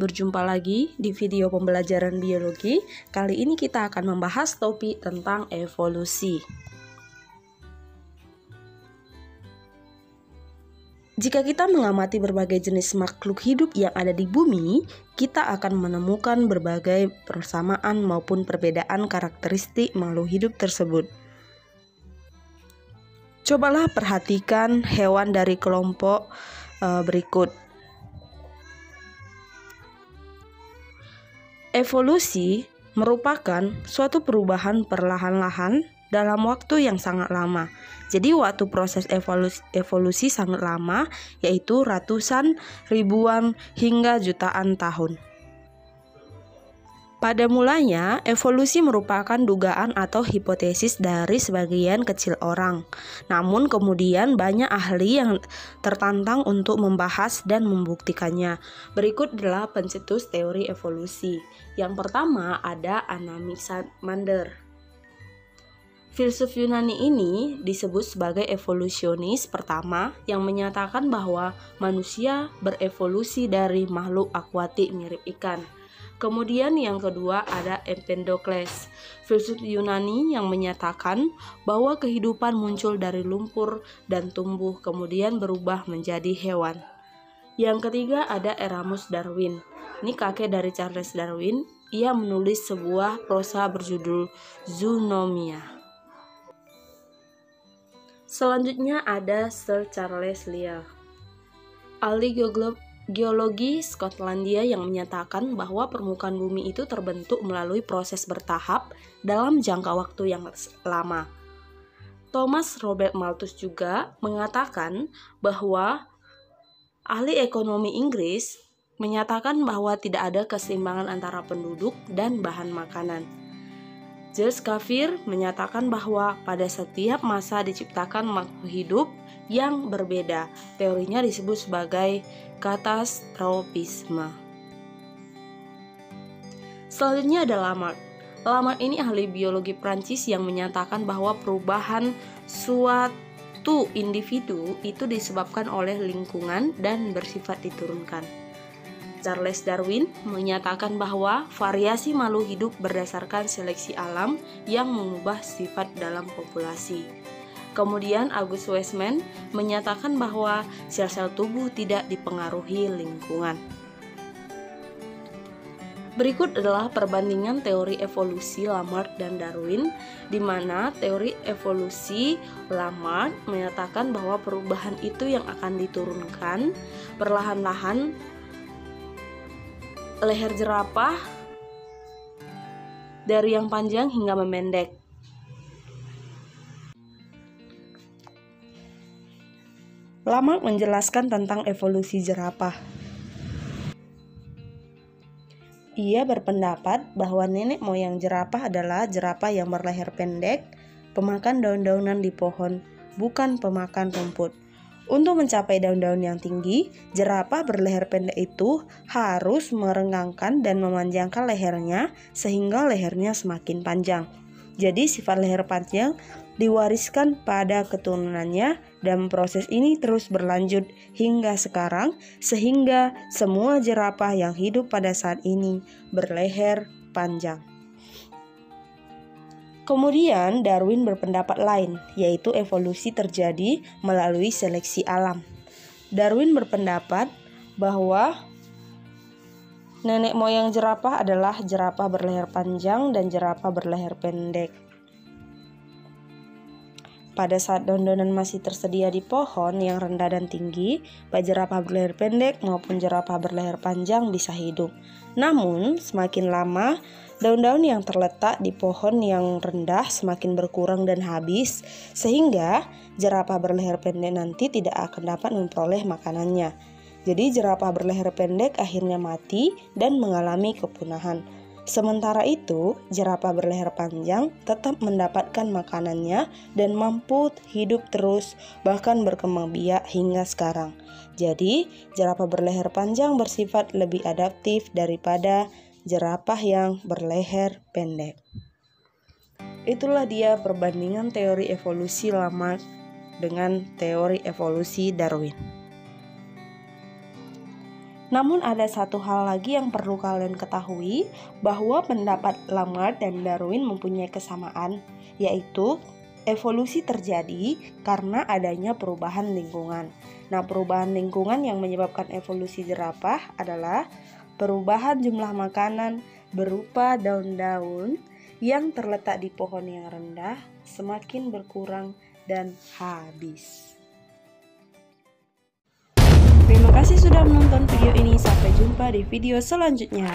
berjumpa lagi di video pembelajaran biologi. Kali ini kita akan membahas topik tentang evolusi. Jika kita mengamati berbagai jenis makhluk hidup yang ada di bumi, kita akan menemukan berbagai persamaan maupun perbedaan karakteristik makhluk hidup tersebut. Cobalah perhatikan hewan dari kelompok berikut. Evolusi merupakan suatu perubahan perlahan-lahan dalam waktu yang sangat lama. Jadi waktu proses evolusi sangat lama, yaitu ratusan, ribuan, hingga jutaan tahun. Pada mulanya, evolusi merupakan dugaan atau hipotesis dari sebagian kecil orang. Namun kemudian banyak ahli yang tertantang untuk membahas dan membuktikannya. Berikut adalah pencetus teori evolusi. Yang pertama ada Anaximander. Filsuf Yunani ini disebut sebagai evolusionis pertama yang menyatakan bahwa manusia berevolusi dari makhluk akuatik mirip ikan. Kemudian yang kedua ada Empedokles, filsuf Yunani yang menyatakan bahwa kehidupan muncul dari lumpur dan tumbuh kemudian berubah menjadi hewan. Yang ketiga ada Erasmus Darwin. Ini kakek dari Charles Darwin. Ia menulis sebuah prosa berjudul Zoonomia. Selanjutnya ada Sir Charles Lyell, ahli geologi Skotlandia yang menyatakan bahwa permukaan bumi itu terbentuk melalui proses bertahap dalam jangka waktu yang lama. Thomas Robert Malthus juga mengatakan bahwa ahli ekonomi Inggris menyatakan bahwa tidak ada keseimbangan antara penduduk dan bahan makanan. Jules Cuvier menyatakan bahwa pada setiap masa diciptakan makhluk hidup yang berbeda. Teorinya disebut sebagai katastropisme. Selanjutnya ada Lamarck. Lamarck ini ahli biologi Prancis yang menyatakan bahwa perubahan suatu individu itu disebabkan oleh lingkungan dan bersifat diturunkan. Charles Darwin menyatakan bahwa variasi makhluk hidup berdasarkan seleksi alam yang mengubah sifat dalam populasi. Kemudian August Weismann menyatakan bahwa sel-sel tubuh tidak dipengaruhi lingkungan. Berikut adalah perbandingan teori evolusi Lamarck dan Darwin, di mana teori evolusi Lamarck menyatakan bahwa perubahan itu yang akan diturunkan perlahan-lahan leher jerapah dari yang panjang hingga memendek. Lamarck menjelaskan tentang evolusi jerapah. Ia berpendapat bahwa nenek moyang jerapah adalah jerapah yang berleher pendek, pemakan daun-daunan di pohon, bukan pemakan rumput. Untuk mencapai daun-daun yang tinggi, jerapah berleher pendek itu harus merenggangkan dan memanjangkan lehernya sehingga lehernya semakin panjang. Jadi sifat leher panjang diwariskan pada keturunannya dan proses ini terus berlanjut hingga sekarang sehingga semua jerapah yang hidup pada saat ini berleher panjang. Kemudian Darwin berpendapat lain, yaitu evolusi terjadi melalui seleksi alam. Darwin berpendapat bahwa nenek moyang jerapah adalah jerapah berleher panjang dan jerapah berleher pendek. Pada saat daun-daunan masih tersedia di pohon yang rendah dan tinggi, baik jerapah berleher pendek maupun jerapah berleher panjang bisa hidup. Namun, semakin lama, daun-daun yang terletak di pohon yang rendah semakin berkurang dan habis, sehingga jerapah berleher pendek nanti tidak akan dapat memperoleh makanannya. Jadi jerapah berleher pendek akhirnya mati dan mengalami kepunahan. Sementara itu, jerapah berleher panjang tetap mendapatkan makanannya dan mampu hidup terus, bahkan berkembang biak hingga sekarang. Jadi, jerapah berleher panjang bersifat lebih adaptif daripada jerapah yang berleher pendek. Itulah dia perbandingan teori evolusi Lamarck dengan teori evolusi Darwin. Namun ada satu hal lagi yang perlu kalian ketahui, bahwa pendapat Lamarck dan Darwin mempunyai kesamaan, yaitu evolusi terjadi karena adanya perubahan lingkungan. Nah, perubahan lingkungan yang menyebabkan evolusi jerapah adalah perubahan jumlah makanan berupa daun-daun yang terletak di pohon yang rendah semakin berkurang dan habis. Terima kasih sudah menonton video ini. Sampai jumpa di video selanjutnya.